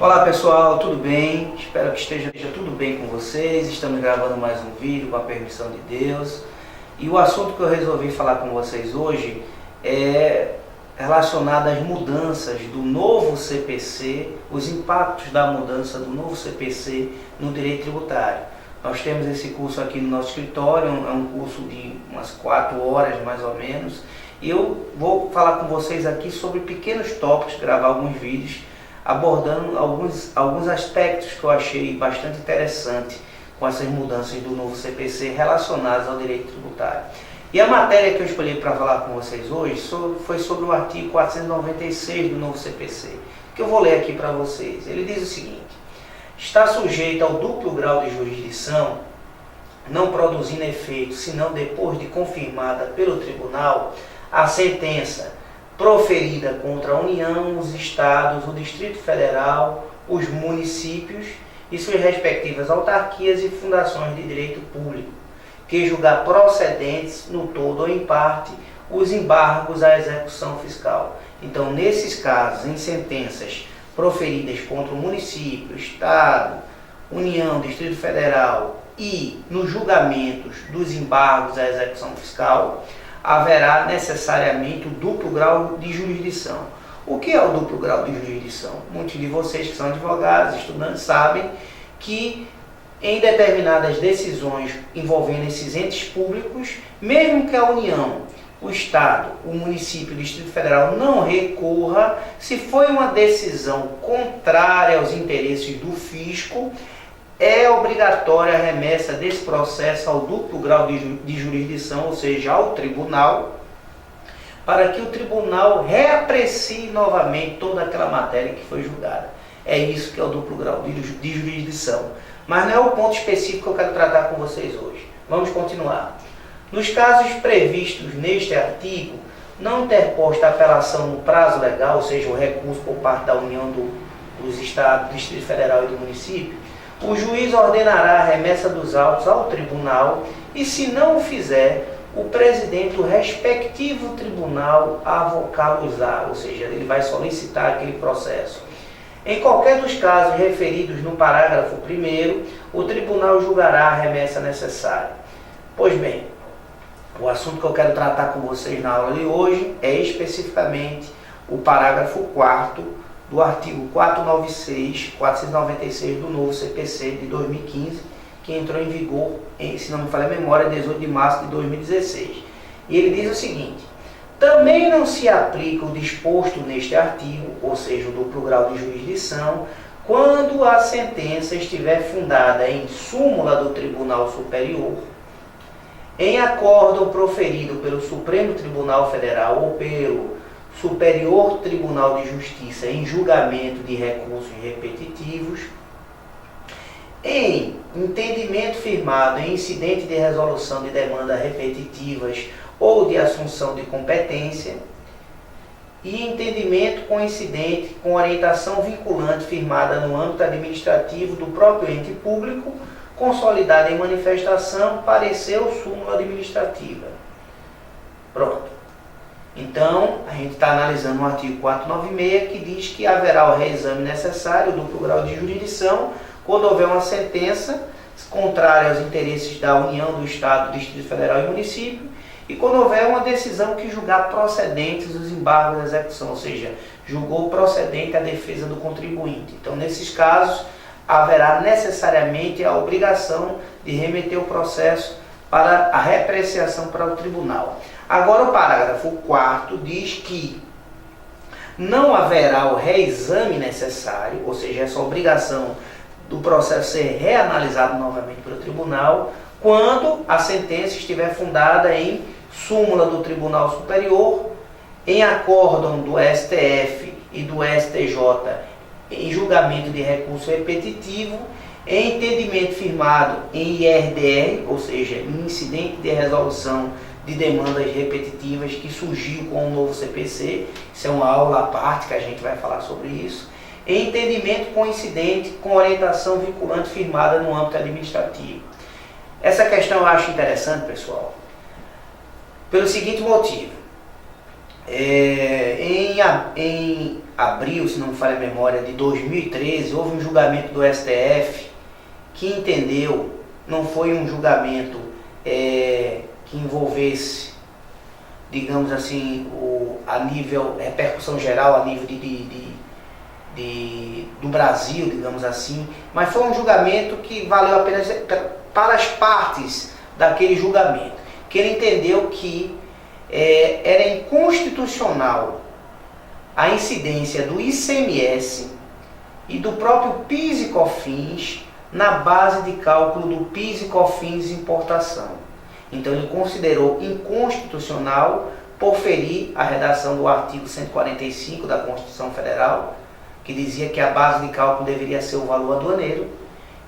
Olá pessoal, tudo bem? Espero que esteja tudo bem com vocês. Estamos gravando mais um vídeo com a permissão de Deus. E o assunto que eu resolvi falar com vocês hoje é relacionado às mudanças do novo CPC, os impactos da mudança do novo CPC no direito tributário. Nós temos esse curso aqui no nosso escritório, é um curso de umas 4 horas mais ou menos. E eu vou falar com vocês aqui sobre pequenos tópicos, gravar alguns vídeos abordando alguns aspectos que eu achei bastante interessante com essas mudanças do novo CPC relacionadas ao direito tributário. E a matéria que eu escolhi para falar com vocês hoje foi sobre o artigo 496 do novo CPC, que eu vou ler aqui para vocês. Ele diz o seguinte: está sujeito ao duplo grau de jurisdição, não produzindo efeito, senão depois de confirmada pelo tribunal, a sentença proferida contra a União, os Estados, o Distrito Federal, os municípios e suas respectivas autarquias e fundações de direito público, que julgar procedentes, no todo ou em parte, os embargos à execução fiscal. Então, nesses casos, em sentenças proferidas contra o município, Estado, União, Distrito Federal e nos julgamentos dos embargos à execução fiscal, haverá necessariamente o duplo grau de jurisdição. O que é o duplo grau de jurisdição? Muitos de vocês que são advogados, estudantes, sabem que em determinadas decisões envolvendo esses entes públicos, mesmo que a União, o Estado, o município, o Distrito Federal não recorra, se foi uma decisão contrária aos interesses do fisco, é obrigatória a remessa desse processo ao duplo grau de jurisdição, ou seja, ao tribunal, para que o tribunal reaprecie novamente toda aquela matéria que foi julgada. É isso que é o duplo grau de jurisdição. Mas não é o ponto específico que eu quero tratar com vocês hoje. Vamos continuar. Nos casos previstos neste artigo, não interposta apelação no prazo legal, ou seja, o recurso por parte da União dos Estados, do Distrito Federal e do município, o juiz ordenará a remessa dos autos ao tribunal e, se não o fizer, o presidente do respectivo tribunal avocá-los-á, ou seja, ele vai solicitar aquele processo. Em qualquer dos casos referidos no parágrafo 1º, o tribunal julgará a remessa necessária. Pois bem, o assunto que eu quero tratar com vocês na aula de hoje é especificamente o parágrafo 4º do artigo 496 do novo CPC de 2015, que entrou em vigor, se não me falha a memória, 18 de março de 2016. E ele diz o seguinte: também não se aplica o disposto neste artigo, ou seja, o duplo grau de jurisdição, quando a sentença estiver fundada em súmula do Tribunal Superior, em acórdão proferido pelo Supremo Tribunal Federal ou pelo Superior Tribunal de Justiça em julgamento de recursos repetitivos, em entendimento firmado em incidente de resolução de demandas repetitivas ou de assunção de competência, e entendimento coincidente com orientação vinculante firmada no âmbito administrativo do próprio ente público, consolidada em manifestação, parecer ou súmula administrativa. Pronto. Então, a gente está analisando o artigo 496, que diz que haverá o reexame necessário, o duplo grau de jurisdição, quando houver uma sentença contrária aos interesses da União, do Estado, do Distrito Federal e município, e quando houver uma decisão que julgar procedentes os embargos da execução, ou seja, julgou procedente a defesa do contribuinte. Então, nesses casos, haverá necessariamente a obrigação de remeter o processo para a reapreciação para o tribunal. Agora, o parágrafo 4º diz que não haverá o reexame necessário, ou seja, essa obrigação do processo ser reanalisado novamente pelo tribunal, quando a sentença estiver fundada em súmula do Tribunal Superior, em acórdão do STF e do STJ em julgamento de recurso repetitivo, em entendimento firmado em IRDR, ou seja, em incidente de resolução de demandas repetitivas que surgiu com o novo CPC, isso é uma aula à parte que a gente vai falar sobre isso, em entendimento coincidente com orientação vinculante firmada no âmbito administrativo. Essa questão eu acho interessante, pessoal, pelo seguinte motivo. Em abril, se não me falha a memória, de 2013, houve um julgamento do STF que entendeu, não foi um julgamento que envolvesse, digamos assim, a nível, repercussão geral, a nível do Brasil, digamos assim, mas foi um julgamento que valeu apenas para as partes daquele julgamento, que ele entendeu que era inconstitucional a incidência do ICMS e do próprio PIS e COFINS na base de cálculo do PIS e COFINS importação. Então ele considerou inconstitucional por ferir a redação do artigo 145 da Constituição Federal, que dizia que a base de cálculo deveria ser o valor aduaneiro,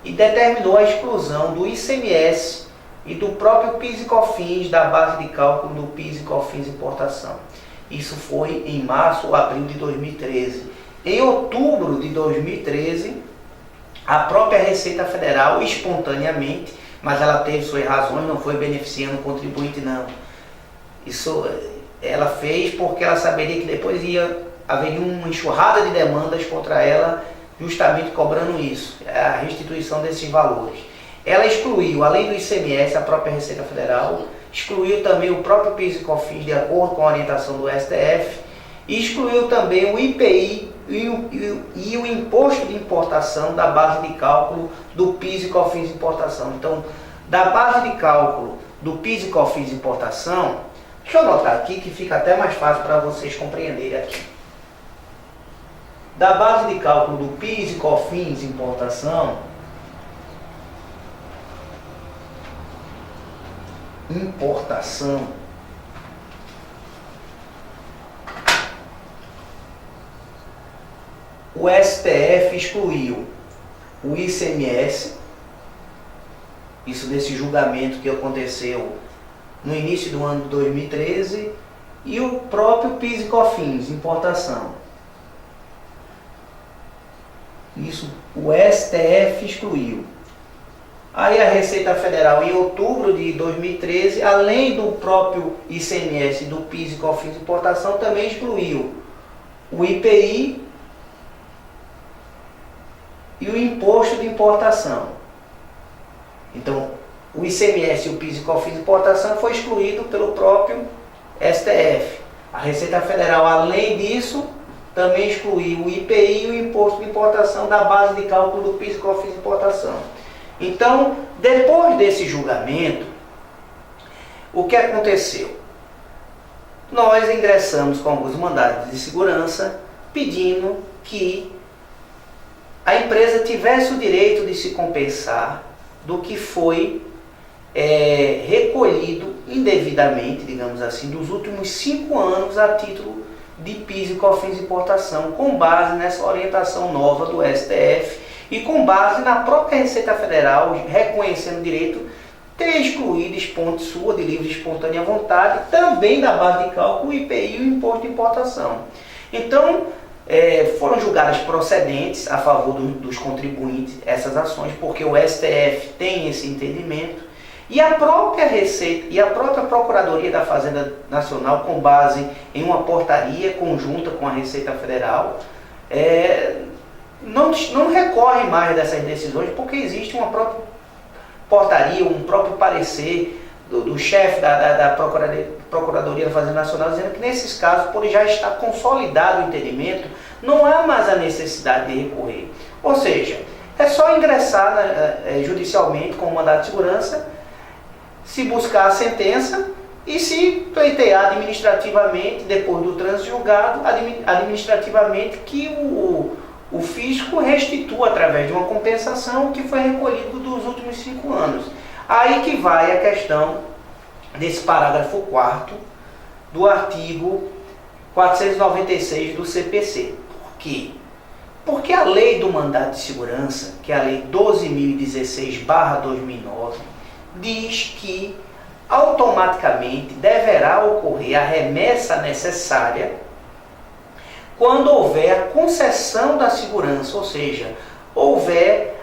e determinou a exclusão do ICMS e do próprio PIS e COFINS da base de cálculo do PIS e COFINS importação. Isso foi em março ou abril de 2013. Em outubro de 2013, a própria Receita Federal, espontaneamente, mas ela teve suas razões, não foi beneficiando o contribuinte, não. Isso ela fez porque ela saberia que depois haveria uma enxurrada de demandas contra ela, justamente cobrando isso, a restituição desses valores. Ela excluiu, além do ICMS, a própria Receita Federal, excluiu também o próprio PIS e COFINS de acordo com a orientação do STF, e excluiu também o IPI e o imposto de importação da base de cálculo do PIS e COFINS importação. Então, da base de cálculo do PIS e COFINS importação, deixa eu anotar aqui que fica até mais fácil para vocês compreenderem aqui. Da base de cálculo do PIS e COFINS importação, o STF excluiu o ICMS, isso desse julgamento que aconteceu no início do ano de 2013, e o próprio PIS e COFINS, importação. Isso o STF excluiu. Aí a Receita Federal, em outubro de 2013, além do próprio ICMS, do PIS e COFINS importação, também excluiu o IPI e o imposto de importação. Então, o ICMS e o PIS e COFINS importação foi excluído pelo próprio STF. A Receita Federal, além disso, também excluiu o IPI e o imposto de importação da base de cálculo do PIS e COFINS importação. Então, depois desse julgamento, o que aconteceu? Nós ingressamos com alguns mandados de segurança pedindo que a empresa tivesse o direito de se compensar do que foi recolhido indevidamente, digamos assim, dos últimos 5 anos a título de PIS e COFINS importação, com base nessa orientação nova do STF e com base na própria Receita Federal reconhecendo o direito ter excluído exponente sua de livre e espontânea vontade, também da base de cálculo, o IPI e o imposto de importação. Então, foram julgadas procedentes a favor dos contribuintes essas ações, porque o STF tem esse entendimento, e a própria Receita e a própria Procuradoria da Fazenda Nacional, com base em uma portaria conjunta com a Receita Federal, não recorre mais dessas decisões, porque existe uma própria portaria, um próprio parecer do chefe da Procuradoria da Fazenda Nacional, dizendo que nesses casos, por já estar consolidado o entendimento, não há mais a necessidade de recorrer. Ou seja, é só ingressar judicialmente com o mandado de segurança, se buscar a sentença e se pleitear administrativamente, depois do trânsito julgado, administrativamente que o fisco restitua através de uma compensação o que foi recolhido dos últimos 5 anos. Aí que vai a questão desse parágrafo 4º do artigo 496 do CPC. Por quê? Porque a lei do mandado de segurança, que é a lei 12.016/2009, diz que automaticamente deverá ocorrer a remessa necessária quando houver a concessão da segurança, ou seja, houver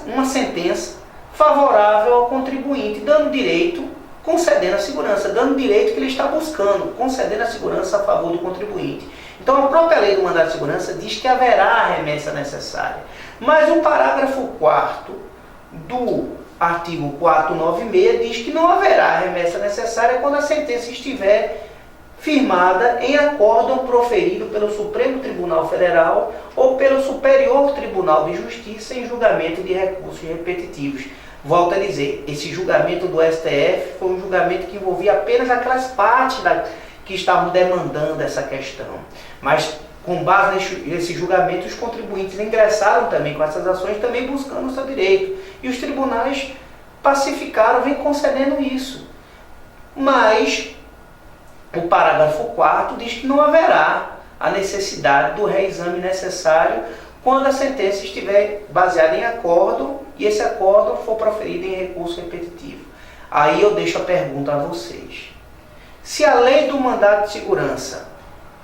uma sentença favorável ao contribuinte, dando direito, concedendo a segurança, dando direito que ele está buscando, concedendo a segurança a favor do contribuinte. Então a própria lei do mandado de segurança diz que haverá a remessa necessária. Mas o parágrafo 4º do artigo 496 diz que não haverá remessa necessária quando a sentença estiver firmada em acórdão proferido pelo Supremo Tribunal Federal ou pelo Superior Tribunal de Justiça em julgamento de recursos repetitivos. Volto a dizer, esse julgamento do STF foi um julgamento que envolvia apenas aquelas partes que estavam demandando essa questão. Mas, com base nesse julgamento, os contribuintes ingressaram também com essas ações, também buscando o seu direito. E os tribunais pacificaram, vem concedendo isso. Mas o parágrafo 4º diz que não haverá a necessidade do reexame necessário quando a sentença estiver baseada em acórdão e esse acórdão for proferido em recurso repetitivo. Aí eu deixo a pergunta a vocês. Se a lei do mandado de segurança,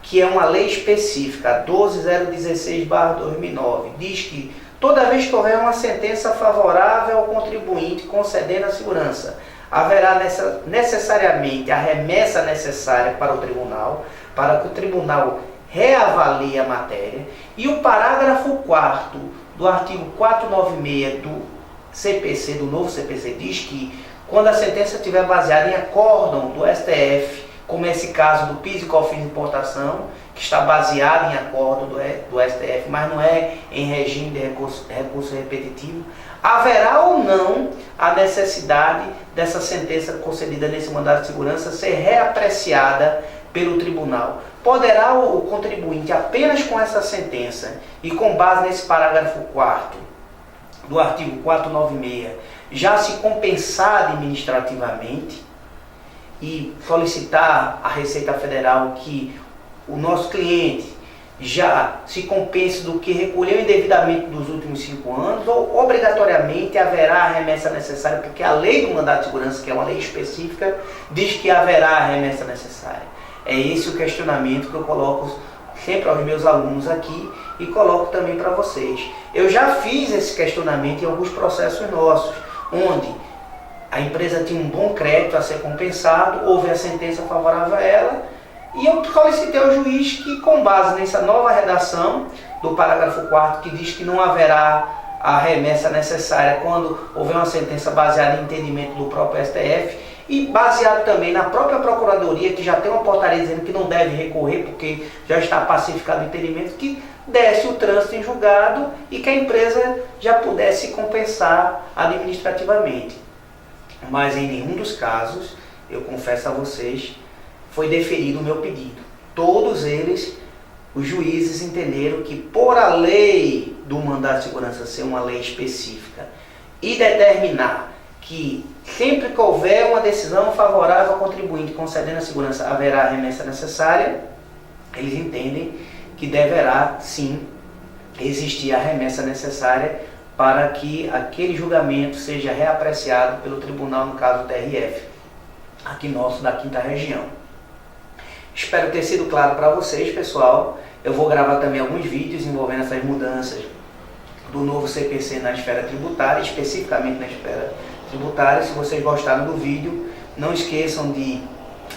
que é uma lei específica, 12.016/2009, diz que toda vez que houver uma sentença favorável ao contribuinte concedendo a segurança, haverá necessariamente a remessa necessária para o tribunal, para que o tribunal reavalie a matéria, e o parágrafo 4º do artigo 496 do CPC, do novo CPC, diz que quando a sentença estiver baseada em acórdão do STF, como esse caso do PIS e COFINS de importação, que está baseado em acórdão do STF, mas não é em regime de recurso repetitivo, haverá ou não a necessidade dessa sentença concedida nesse mandado de segurança ser reapreciada pelo tribunal. Poderá o contribuinte, apenas com essa sentença e com base nesse parágrafo 4º do artigo 496, já se compensar administrativamente e solicitar à Receita Federal que o nosso cliente já se compense do que recolheu indevidamente dos últimos 5 anos, ou obrigatoriamente haverá a remessa necessária, porque a lei do mandado de segurança, que é uma lei específica, diz que haverá a remessa necessária. É esse o questionamento que eu coloco sempre aos meus alunos aqui e coloco também para vocês. Eu já fiz esse questionamento em alguns processos nossos, onde a empresa tinha um bom crédito a ser compensado, houve a sentença favorável a ela, e eu solicitei ao juiz que, com base nessa nova redação do parágrafo 4º, que diz que não haverá a remessa necessária quando houver uma sentença baseada em entendimento do próprio STF, e baseado também na própria Procuradoria, que já tem uma portaria dizendo que não deve recorrer, porque já está pacificado o entendimento, que desse o trânsito em julgado e que a empresa já pudesse compensar administrativamente. Mas em nenhum dos casos, eu confesso a vocês, foi deferido o meu pedido. Todos eles, os juízes entenderam que por a lei do mandado de segurança ser uma lei específica e determinar que sempre que houver uma decisão favorável ao contribuinte concedendo a segurança haverá a remessa necessária, eles entendem que deverá sim existir a remessa necessária para que aquele julgamento seja reapreciado pelo tribunal, no caso do TRF, aqui nosso da 5ª região. Espero ter sido claro para vocês, pessoal. Eu vou gravar também alguns vídeos envolvendo essas mudanças do novo CPC na esfera tributária, especificamente na esfera tributária. Se vocês gostaram do vídeo, não esqueçam de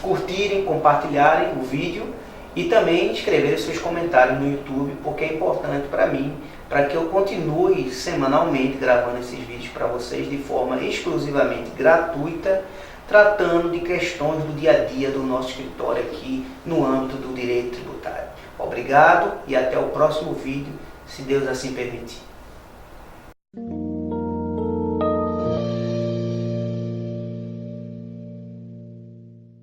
curtirem, compartilharem o vídeo e também escreverem seus comentários no YouTube, porque é importante para mim, para que eu continue semanalmente gravando esses vídeos para vocês de forma exclusivamente gratuita, tratando de questões do dia a dia do nosso escritório aqui no âmbito do direito tributário. Obrigado e até o próximo vídeo, se Deus assim permitir.